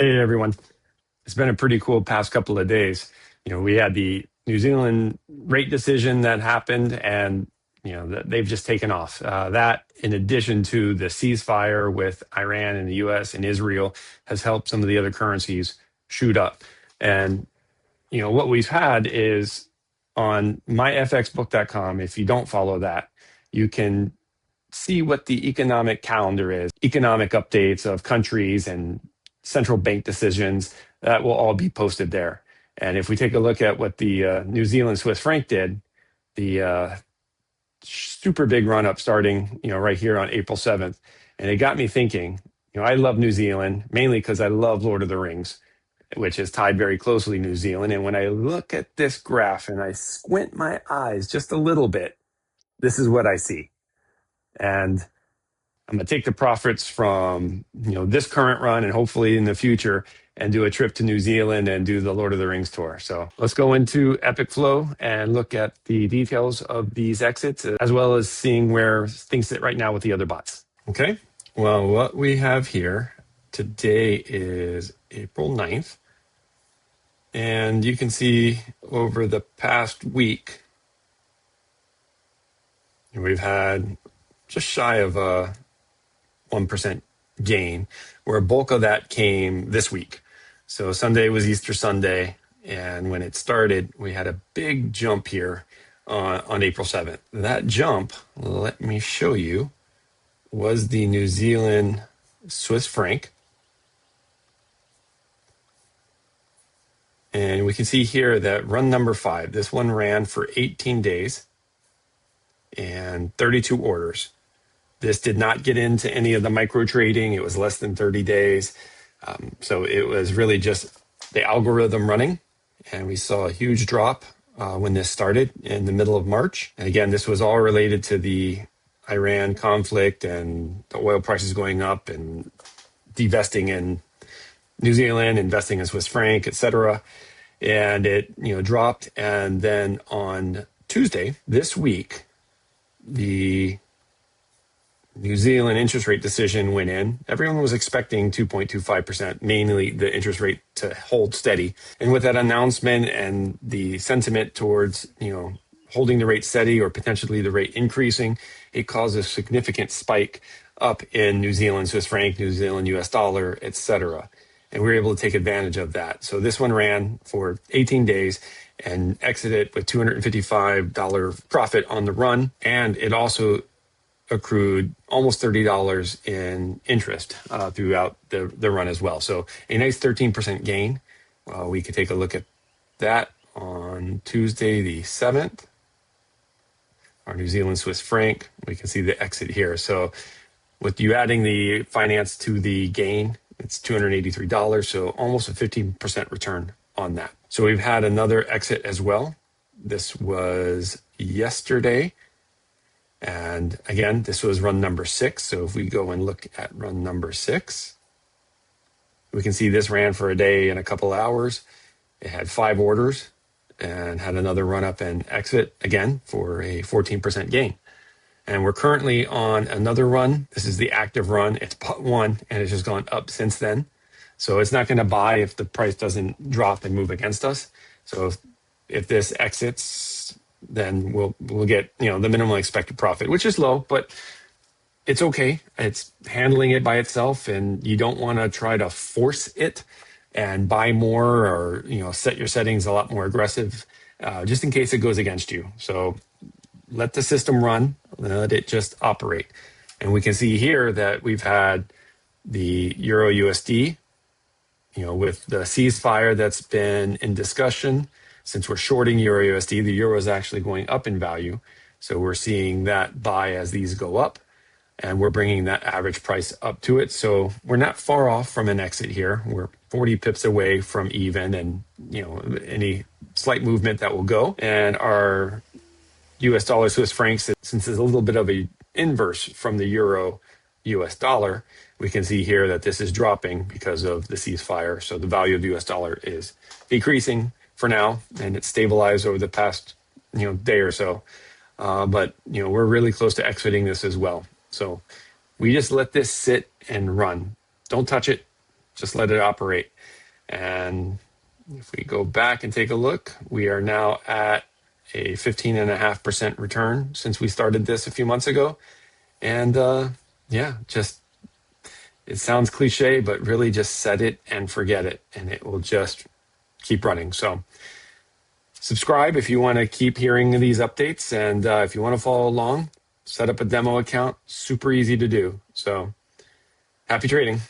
Hey everyone. It's been a pretty cool past couple of days. We had the New Zealand rate decision that happened, and they've just taken off. That, in addition to the ceasefire with Iran and the U.S. and Israel, has helped some of the other currencies shoot up. And what we've had is on myfxbook.com. If you don't follow that, you can see what the economic calendar is, economic updates of countries and central bank decisions that will all be posted there. And if we take a look at what the New Zealand Swiss franc did, the super big run up starting, right here on April 7th. And it got me thinking, I love New Zealand mainly because I love Lord of the Rings, which is tied very closely to New Zealand. And when I look at this graph and I squint my eyes just a little bit, this is what I see. And I'm going to take the profits from this current run and hopefully in the future and do a trip to New Zealand and do the Lord of the Rings tour. So let's go into Epic Flow and look at the details of these exits, as well as seeing where things sit right now with the other bots. Okay, well, what we have here today is April 9th. And you can see over the past week, we've had just shy of a 1% gain, where a bulk of that came this week. So Sunday was Easter Sunday, and when it started, we had a big jump here on April 7th. That jump, let me show you, was the New Zealand Swiss franc. And we can see here that run number 5, this one ran for 18 days and 32 orders. This did not get into any of the micro trading. It was less than 30 days. So it was really just the algorithm running. And we saw a huge drop when this started in the middle of March. And again, this was all related to the Iran conflict and the oil prices going up and divesting in New Zealand, investing in Swiss franc, et cetera. And it dropped. And then on Tuesday this week, the New Zealand interest rate decision went in. Everyone was expecting 2.25%, mainly the interest rate to hold steady. And with that announcement and the sentiment towards, holding the rate steady or potentially the rate increasing, it caused a significant spike up in New Zealand Swiss franc, New Zealand US dollar, et cetera. And we were able to take advantage of that. So this one ran for 18 days and exited with $255 profit on the run. And it also accrued almost $30 in interest throughout the run as well. So a nice 13% gain. We could take a look at that on Tuesday the 7th. Our New Zealand Swiss franc, we can see the exit here. So with you adding the finance to the gain, it's $283. So almost a 15% return on that. So we've had another exit as well. This was yesterday. And again, this was run number 6. So if we go and look at run number 6, we can see this ran for a day and a couple hours. It had 5 orders and had another run up and exit again for a 14% gain. And we're currently on another run. This is the active run. It's pot 1 and it's just gone up since then. So it's not going to buy if the price doesn't drop and move against us. So if this exits, then we'll get the minimum expected profit, which is low, but it's okay. It's handling it by itself, and you don't want to try to force it and buy more or set your settings a lot more aggressive, just in case it goes against you. So let the system run, let it just operate. And we can see here that we've had the Euro USD, with the ceasefire that's been in discussion. Since we're shorting Euro USD, the euro is actually going up in value. So we're seeing that buy as these go up, and we're bringing that average price up to it. So we're not far off from an exit here. We're 40 pips away from even, and any slight movement that will go. And our US dollar Swiss francs, since it's a little bit of a inverse from the euro US dollar, we can see here that this is dropping because of the ceasefire. So the value of the US dollar is decreasing for now, and it's stabilized over the past day or so. But we're really close to exiting this as well. So we just let this sit and run. Don't touch it. Just let it operate. And if we go back and take a look, we are now at a 15.5% return since we started this a few months ago. And yeah, just it sounds cliche, but really just set it and forget it, and it will just keep running. So subscribe if you want to keep hearing these updates. And if you want to follow along, set up a demo account. Super easy to do. So happy trading.